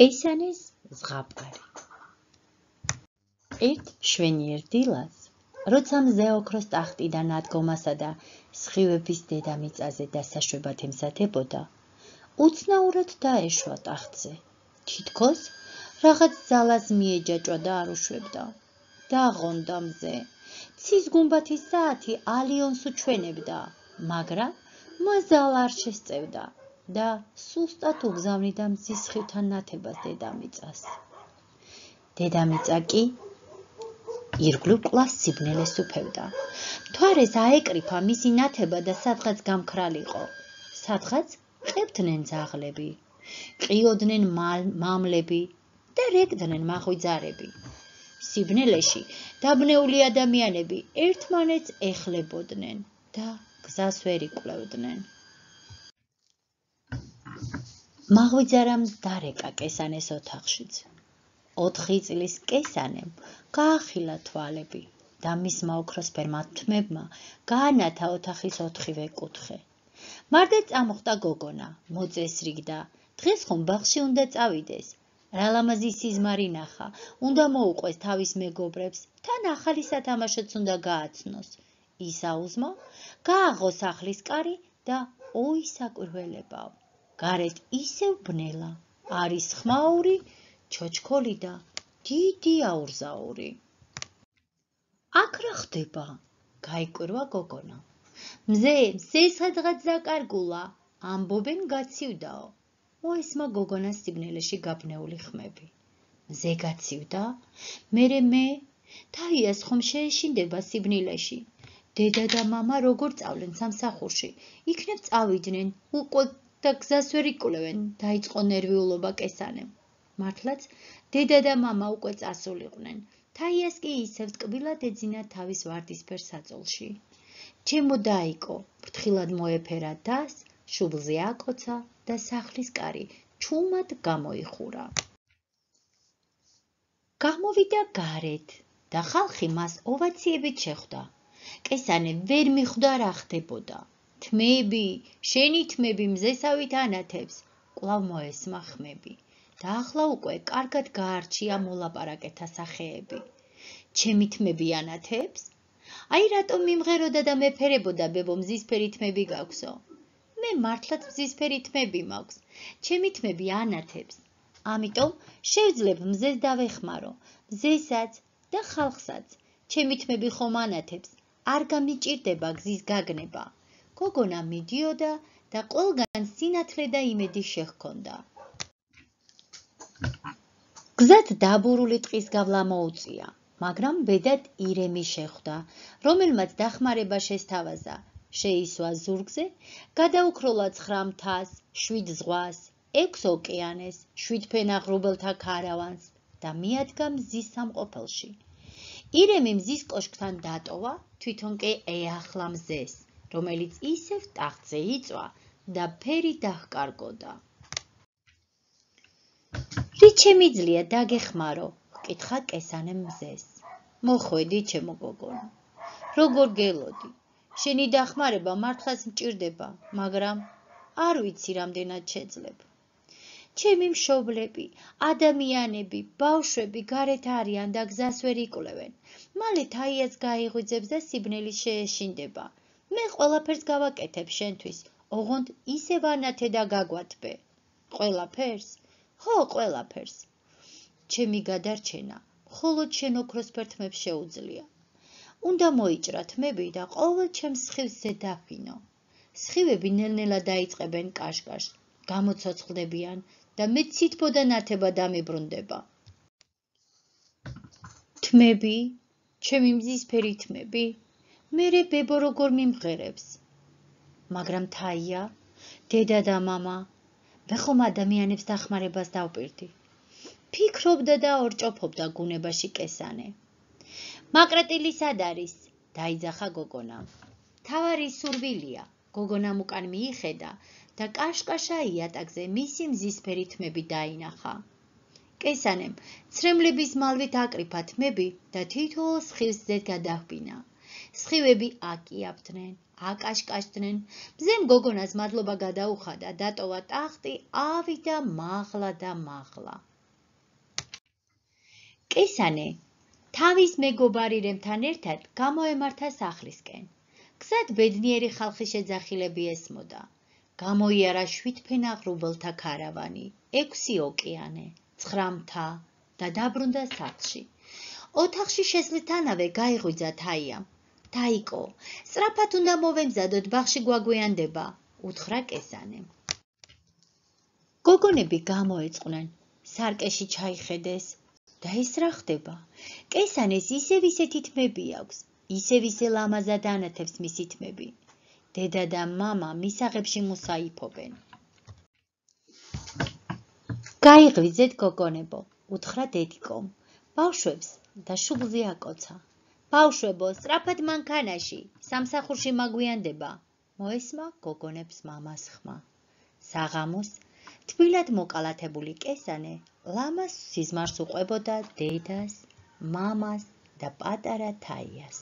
კეისანის ზღაპარი. ერთ მშვენიერ დილას, როცა მზე ოქროს ტახტიდან ადგომასა და სხივების დედამიწაზე დასაშვებად ემზადებოდა, უცნაურად დაეშვა ტახტზე. თითქოს რაღაც ძალას მიეჯაჭვა და არ უშვებდა. დაღონდა მზე. ცის გუმბათის საათი ალიონს უჩვენებდა, მაგრამ მაზალ არ შესწევდა და სუსტად უგზავნიდა მზის სხივთან ნათებას დედამიწას. დედამიწა კი ირგვლივ ყლას სიბნელეს უფევდა. მთვარეს აეკრიფა მისი ნათება და სადღაც გამქრალიყო. სადღაც ყებდნენ ძაღლები, ყიოდნენ მამლები და რეკდნენ მაღვიძარები. სიბნელეში დაბნეული ადამიანები ერთმანეთს ეხლებოდნენ და გზას ვერ იკვლევდნენ. მაღვიძარამ დარეკა კესანეს ოთახშიც. 4 წლის კესანემ გაახილა თვალები და მისმა ოქროსფერმა თმებმა გაანათა ოთახის 4-ვე კუთხე. მარტო წამოხდა გოგონა, მოწესრიგდა. დღეს ხომ ბაღში უნდა წავიდეს. რა ლამაზი სიზმარი ნახა, უნდა მოუყვეს თავის მეგობრებს, თან ახალი სათამაშოც უნდა გააცნოს. ისაუზმა, გააღო სახლის კარი და ოი საკვირველებაო. გარეთ ისევ ბნელა, არის ხმაური, ჩოჩქოლი და დიდი აურზაური. აქ რა ხდება? გაიკვირვა გოგონა. მზე სადღაც დაკარგულა, ამბობენ გაცივდაო. მოესმა გოგონას სიბნელეში გაბნეული ხმები. მზე გაცივდა? მერე მე? თაიას ხომ შეეშინდება სიბნელეში. დედა და მამა როგორ წავლენ სამსახურში? იქნებ წავიდნენ, უკვე და გზას ვერ იკვლევენ, დაიწყო ნერვიულობა კესანემ. მართლაც დედა და მამა უკვე წასულიყვნენ. თაიას კი ისევ ტკბილად ეძინა თავის ვარდისფერ საწოლში. ჩემო დაიკო, ფრთხილად მოეფერა დას, შუბლზე აკოცა და სახლის კარი ჩუმად გამოიხურა. გამოვიდა გარეთ და ხალხი მას ოვაციებით შეხვდა. კესანე ვერ მიხვდა რა ხდებოდა. თმები, შენი თმები მზესავით ანათებს, კვლავ მოესმა ხმები. და ახლა უკვე კარგად გაარჩია მოლაპარაკეთა სახეები. ჩემი თმები ანათებს? აი რატომ მიმღეროდა და მეფერებოდა ბებო მზისფერი თმები გაქვსო? მე მართლაც მზისფერი თმები მაქვს. ჩემი თმები ანათებს. ამიტომ შევძლებ მზეს დავეხმარო, მზესაც და ხალხსაც. ჩემი თმები ხომ ანათებს, არ გამიჭირდება გზის გაგნება. გოგონა მიდიოდა და ყველგან სინათლე და იმედი შეჰქონდა. გზად დაბურული ტყის გავლა მოუწია, მაგრამ ბედად ირემი შეხვდა, რომელმაც დახმარება შესთავაზა. შეისვა ზურგზე, გადაუქროლა 9 მთას, 7 ზღვას, 6 ოკეანეს, 7 ფენაღრუბელთა ქარავანს და მიადგა მზის სამყოფელში. ირემი მზის კოშკთან დატოვა, თვითონ კი ეახლა მზეს, რომელიც ისევ ტახტზე იწვა და ფერი დაჰკარგოდა. რით შემიძლია დაგეხმარო? ჰკითხა კესანემ მზეს. მოხვედი, ჩემო გოგონო. როგორ გელოდი? შენი დახმარება მართლაც მჭირდება, მაგრამ არ ვიცი რამდენად შეძლებ. ჩემი მშობლები, ადამიანები, ბავშვები გარეთ არიან და გზას ვერ იკვლევენ. მალე თაიაც გაიღვიძებს და სიბნელი შეეშინდება. მე ყველაფერს გავაკეთებ შენთვის, ოღონდ ისევ ანათე და გაგვათბე. ყველაფერს? ხო, ყველაფერს. ჩემი გადარჩენა მხოლოდ შენ ოქროსფერ თმებს შეუძლია. უნდა მოიჭრა თმები და ყოველ ჩემს სხივზე დაფინო. სხივები ნელ-ნელა დაიწყებენ კაშკაშს, გამოცოცხლდებიან და მე ცითბო და ნათება დამიბრუნდება. თმები, ჩემი მზისფერი თმები, მერე ბებო როგორ მიმღერებს? მაგრამ თაია, დედა და მამა, მე ხომ ადამიანებს დახმარებას დავპირდი. ფიქრობდა და ორჭოფობდა გუნებაში კესანე. მაკრეტილი სად არის? დაიძახა გოგონა. თავარი სურვილია. გოგონამ უკან მიიხედა და კაშკაშა იატაკზე მისი მზისფერი თმები დაინახა. კესანემ ცრემლების მალვით აკრიფა თმები და თითოეულ სხივს ზედ გადაჰბინა. სხივები აკიაფდნენ, აკაშკაშდნენ, მზემ გოგონას მადლობა გადაუხადა, დატოვა ტახტი, ავიდა მაღლა და მაღლა. კესანე თავის მეგობარირებთან ერთად გამოემართა სახლისკენ. გზად ბედნიერი ხალხი შეძახილები ესმოდა. გამოიარა 7 ფენაღ რუბლთა ქარავანი, 6 ოკეანე, 9 მთა და დაბრუნდა სახლში. ოთახში შესვლითანავე გაიღვიძა თაიამ. თაიკო, სწრაფად უნდა მოვემზადოთ, ბაღში გვაგვიანდება, უთხრა კესანემ. გოგონები გამოეწყნენ, სარკეში ჩაიხედეს და ის რა ხდება? კესანეს ისევ ისეთი თმები აქვს, ისევ ისე ლამაზად ანათებს მისი თმები. დედა და მამა მისაღებში მუსაიფობენ. გაიღვიძეთ გოგონებო, უთხრა დედიკომ. ბავშვებს და შუბლზე აკოცა. ბავშვებო, სწრაფად მანქანაში, სამსახურში მაგვიანდება, მოესმა გოგონებს მამას ხმა. საღამოს თბილად მოკალათებული კესანე ლამაზ სიზმარს უყვებოდა დედას, მამას და პატარა თაიას.